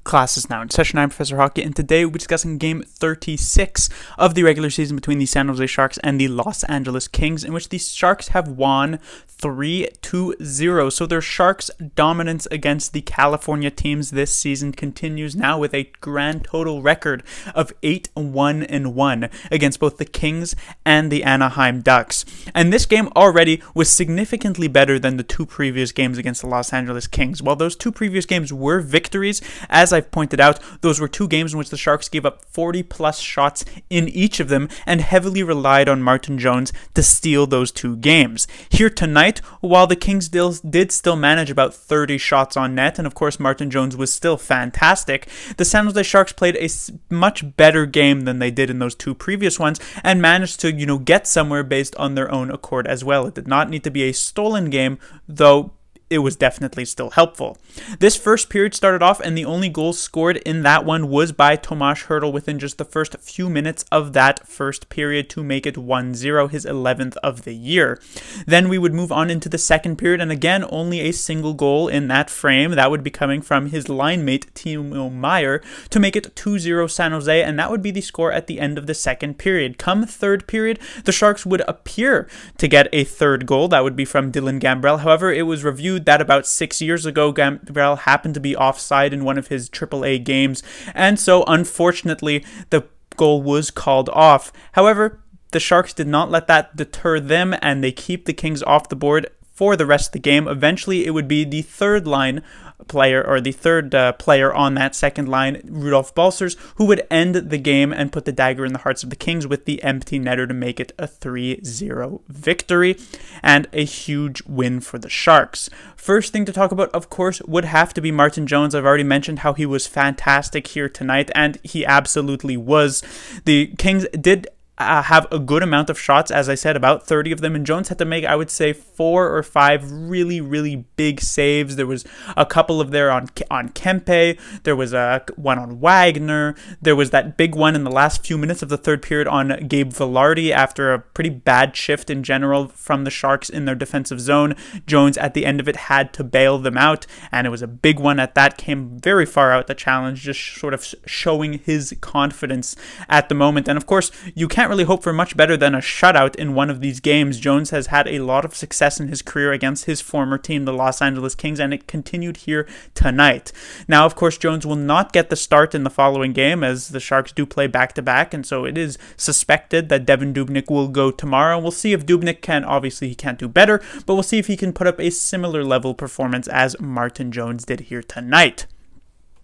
Class is now in session. I'm Professor Hockey, and today we'll be discussing Game 36 of the regular season between the San Jose Sharks and the Los Angeles Kings, in which the Sharks have won 3-0. So their Sharks' dominance against the California teams this season continues now with a grand total record of 8-1-1 against both the Kings and the Anaheim Ducks. And this game already was significantly better than the two previous games against the Los Angeles Kings. While those two previous games were victories, as I've pointed out, those were two games in which the Sharks gave up 40-plus shots in each of them and heavily relied on Martin Jones to steal those two games. Here tonight, while the Kings did still manage about 30 shots on net, and of course Martin Jones was still fantastic, the San Jose Sharks played a much better game than they did in those two previous ones and managed to, get somewhere based on their own accord as well. It did not need to be a stolen game, though it was definitely still helpful. This first period started off, and the only goal scored in that one was by Tomas Hertl within just the first few minutes of that first period to make it 1-0, his 11th of the year. Then we would move on into the second period, and again, only a single goal in that frame. That would be coming from his line mate, Timo Meier, to make it 2-0 San Jose, and that would be the score at the end of the second period. Come third period, the Sharks would appear to get a third goal. That would be from Dylan Gambrell. However, it was reviewed that about 6 years ago, Gambrell happened to be offside in one of his AAA games, and so unfortunately the goal was called off. However, the Sharks did not let that deter them, and they keep the Kings off the board for the rest of the game. Eventually, it would be the third line player, or the third player on that second line, Rudolf Balcers, who would end the game and put the dagger in the hearts of the Kings with the empty netter to make it a 3-0 victory and a huge win for the Sharks. First thing to talk about, of course, would have to be Martin Jones. I've already mentioned how he was fantastic here tonight, and he absolutely was. The Kings did have a good amount of shots, as I said, about 30 of them, and Jones had to make, I would say, 4 or 5 really, really big saves. There was a couple of there on Kempe, there was one on Wagner, there was that big one in the last few minutes of the third period on Gabe Vilardi after a pretty bad shift in general from the Sharks in their defensive zone. Jones, at the end of it, had to bail them out, and it was a big one at that, came very far out the challenge, just sort of showing his confidence at the moment. And of course, you can't really hope for much better than a shutout in one of these games. Jones has had a lot of success in his career against his former team, the Los Angeles Kings, and it continued here tonight. Now, of course, Jones will not get the start in the following game, as the Sharks do play back-to-back, and so it is suspected that Devan Dubnyk will go tomorrow. We'll see if Dubnyk can, obviously he can't do better, but we'll see if he can put up a similar level performance as Martin Jones did here tonight.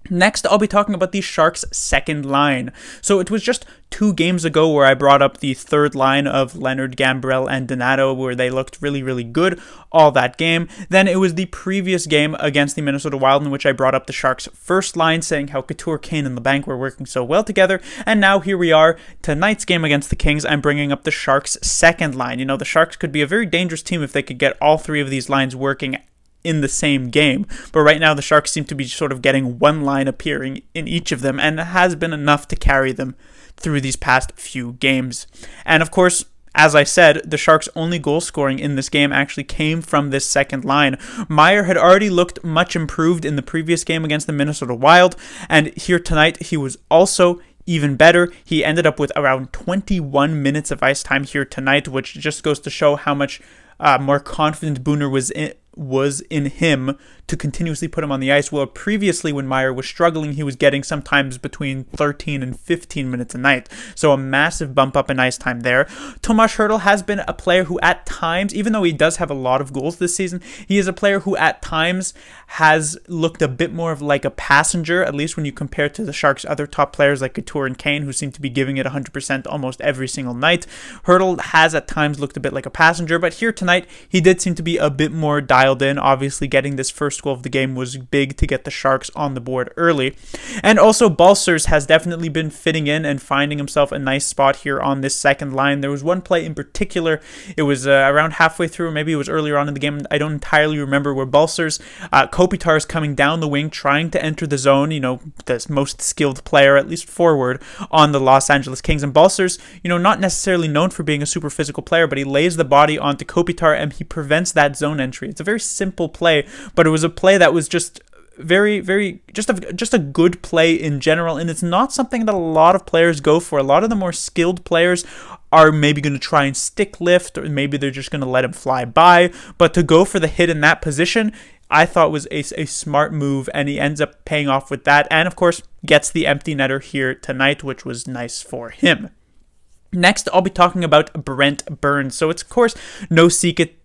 Next, I'll be talking about the Sharks' second line. So it was just 2 games ago where I brought up the third line of Leonard, Gambrell, and Donato, where they looked really, really good all that game. Then it was the previous game against the Minnesota Wild in which I brought up the Sharks' first line, saying how Couture, Kane, and LeBanc were working so well together. And now here we are, tonight's game against the Kings, I'm bringing up the Sharks' second line. The Sharks could be a very dangerous team if they could get all 3 of these lines working in the same game, but right now the Sharks seem to be sort of getting one line appearing in each of them, and it has been enough to carry them through these past few games. And of course, as I said, the Sharks' only goal scoring in this game actually came from this second line. Meier had already looked much improved in the previous game against the Minnesota Wild, and here tonight he was also even better. He ended up with around 21 minutes of ice time here tonight, which just goes to show how much more confident Booner was in him to continuously put him on the ice, while previously when Meier was struggling, he was getting sometimes between 13 and 15 minutes a night. So a massive bump up in ice time there. Tomas Hertl has been a player who at times, even though he does have a lot of goals this season, he is a player who at times has looked a bit more of like a passenger, at least when you compare to the Sharks' other top players like Couture and Kane, who seem to be giving it 100% almost every single night. Hertl has at times looked a bit like a passenger, but here tonight, he did seem to be a bit more dialed in. Obviously, getting this first goal of the game was big to get the Sharks on the board early. And also, Balcers has definitely been fitting in and finding himself a nice spot here on this second line. There was one play in particular, it was around halfway through, maybe it was earlier on in the game, I don't entirely remember, where Balcers, Kopitar is coming down the wing, trying to enter the zone, the most skilled player, at least forward, on the Los Angeles Kings. And Balcers, not necessarily known for being a super physical player, but he lays the body onto Kopitar and he prevents that zone entry. It's a very simple play, but it was a play that was just just a good play in general, and it's not something that a lot of players go for. A lot of the more skilled players are maybe going to try and stick lift, or maybe they're just going to let him fly by, but to go for the hit in that position, I thought was a smart move, and he ends up paying off with that, and of course gets the empty netter here tonight, which was nice for him. Next, I'll be talking about Brent Burns. So it's, of course, no secret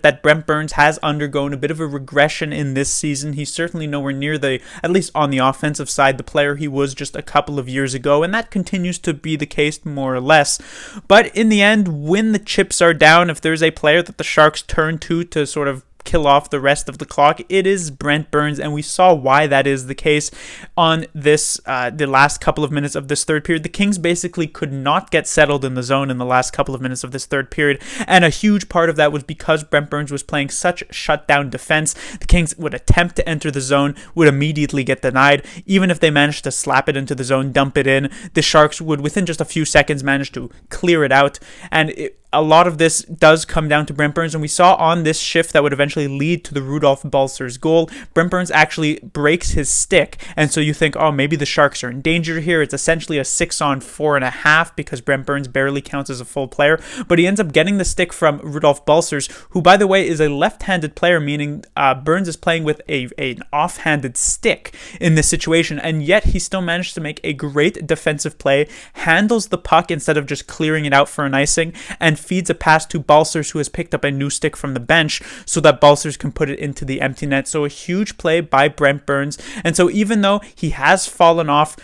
that Brent Burns has undergone a bit of a regression in this season. He's certainly nowhere near at least on the offensive side, the player he was just a couple of years ago, and that continues to be the case more or less. But in the end, when the chips are down, if there's a player that the Sharks turn to sort of kill off the rest of the clock, it is Brent Burns, and we saw why that is the case on this the last couple of minutes of this third period. The Kings basically could not get settled in the zone in the last couple of minutes of this third period, and a huge part of that was because Brent Burns was playing such shutdown defense. The Kings would attempt to enter the zone, would immediately get denied. Even if they managed to slap it into the zone, dump it in, the Sharks would within just a few seconds manage to clear it out, and a lot of this does come down to Brent Burns, and we saw on this shift that would eventually lead to the Rudolph Balcers goal, Brent Burns actually breaks his stick, and so you think, oh, maybe the Sharks are in danger here. It's essentially a 6-on-4.5 because Brent Burns barely counts as a full player, but he ends up getting the stick from Rudolph Balcers, who, by the way, is a left-handed player, meaning Burns is playing with an off-handed stick in this situation, and yet he still managed to make a great defensive play, handles the puck instead of just clearing it out for an icing, and feeds a pass to Balcers, who has picked up a new stick from the bench so that Balcers can put it into the empty net. So a huge play by Brent Burns. And so even though he has fallen off,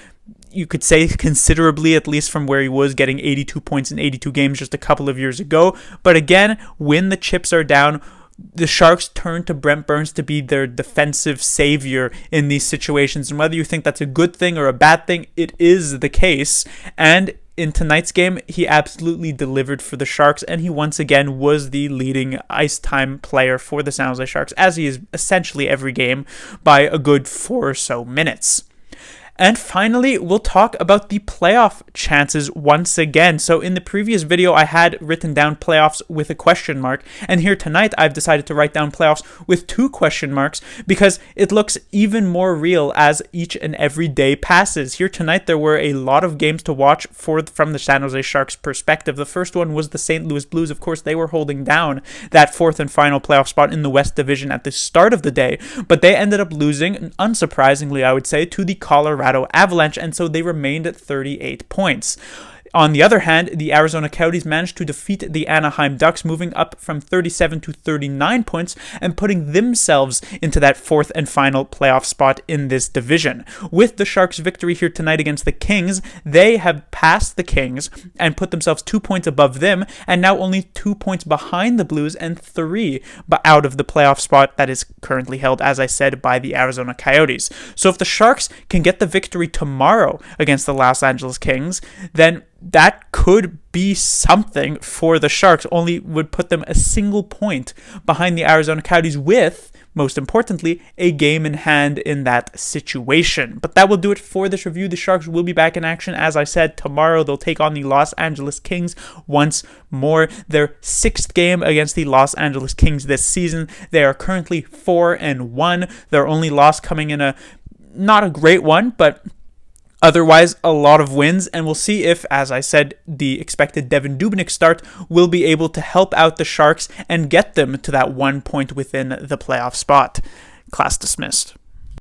you could say considerably, at least from where he was getting 82 points in 82 games just a couple of years ago, but again, when the chips are down, the Sharks turn to Brent Burns to be their defensive savior in these situations. And whether you think that's a good thing or a bad thing, it is the case. And in tonight's game, he absolutely delivered for the Sharks, and he once again was the leading ice time player for the San Jose Sharks, as he is essentially every game, by a good 4 or so minutes. And finally, we'll talk about the playoff chances once again. So in the previous video, I had written down playoffs with a question mark. And here tonight, I've decided to write down playoffs with 2 question marks because it looks even more real as each and every day passes. Here tonight, there were a lot of games to watch from the San Jose Sharks perspective. The first one was the St. Louis Blues. Of course, they were holding down that 4th and final playoff spot in the West Division at the start of the day. But they ended up losing, unsurprisingly, I would say, to the Colorado Avalanche, and so they remained at 38 points. On the other hand, the Arizona Coyotes managed to defeat the Anaheim Ducks, moving up from 37 to 39 points and putting themselves into that 4th and final playoff spot in this division. With the Sharks' victory here tonight against the Kings, they have passed the Kings and put themselves 2 points above them, and now only 2 points behind the Blues and 3 out of the playoff spot that is currently held, as I said, by the Arizona Coyotes. So if the Sharks can get the victory tomorrow against the Los Angeles Kings, then that could be something for the Sharks, only would put them a single point behind the Arizona Coyotes with, most importantly, a game in hand in that situation. But that will do it for this review. The Sharks will be back in action, as I said, tomorrow. They'll take on the Los Angeles Kings once more. Their 6th game against the Los Angeles Kings this season. They are currently 4-1. Their only loss coming in not a great one, but otherwise, a lot of wins, and we'll see if, as I said, the expected Devan Dubnyk start will be able to help out the Sharks and get them to that 1 point within the playoff spot. Class dismissed.